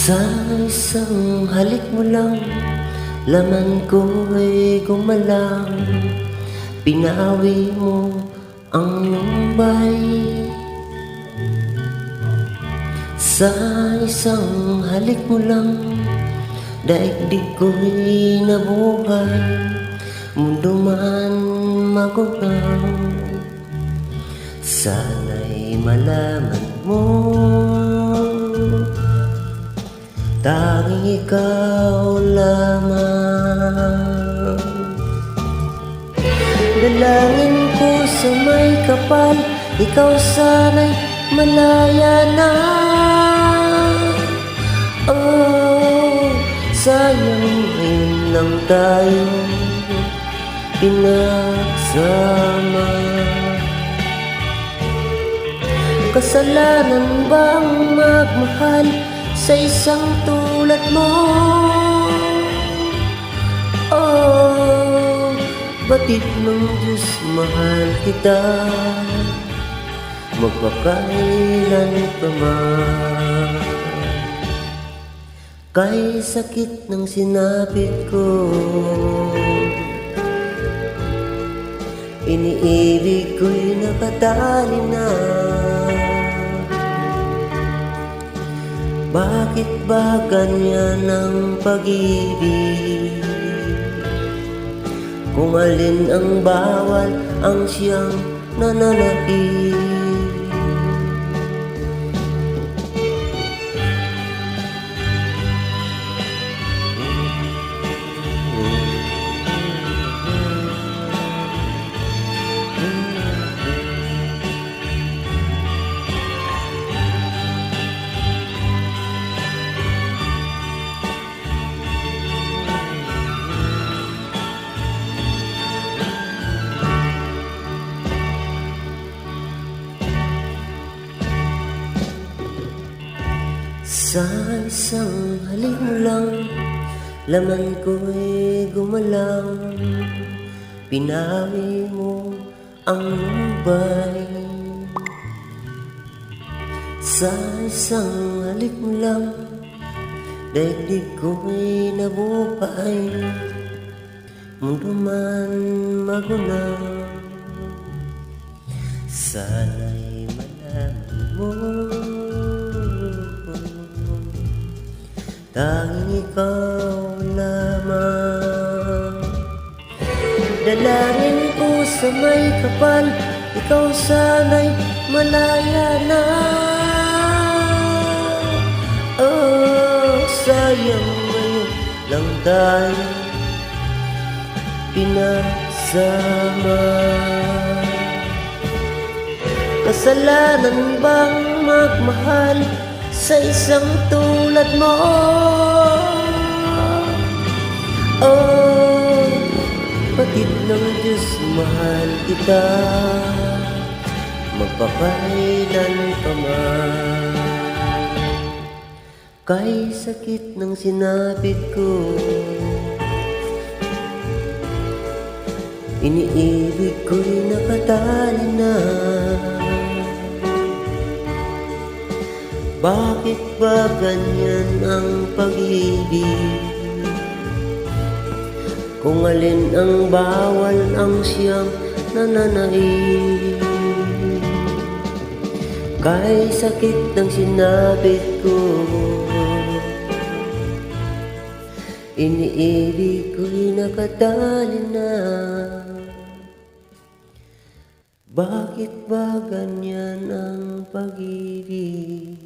Sa isang halik mo lang, laman ko'y gumalang. Pinawi mo ang lumbay. Sa isang halik mo lang, daigdig ko'y nabuhay. Mundo man magunaw, sana'y malaman mo, tanging ikaw lamang. Dalangin ko sa may kapal, ikaw sana'y malaya na. Oh, sayang ngayon lang tayo pinagsama. Kasalanan bang magmahal sa isang tulad mo? Oh, batid ng Diyos, mahal kita, magpakailan pa man. Kay sakit ng sinapit ko, iniibig ko'y nakatali na. Bakit ba ganyan ang pag-ibig? Kung alin ang bawal, ang siyang nananakit. Sa isang halik mo lang, laman ko'y gumalang. Pinawi mo ang lumbay. Sa isang halik mo lang, daigdig ko'y nabuhay. Mundo man magunaw, sana'y malaman mo, tanging ikaw lamang. Dalangin ko sa may kapal, ikaw sana'y malaya na. Oh, sayang ngayon lang tayo pinagsama. Kasalanan bang magmahal sa isang tulad mo? Oh, batid ng Diyos, mahal kita, magpakailan pa man. Kay sakit ng sinapit ko, iniibig ko'y nakatali na. Bakit ba ganyan ang pag-ibig? Kung alin ang bawal, ang siyang nananaig. Kay sakit ng sinapit ko, iniibig ko'y nakatali na. Bakit ba ganyan ang pag-ibig?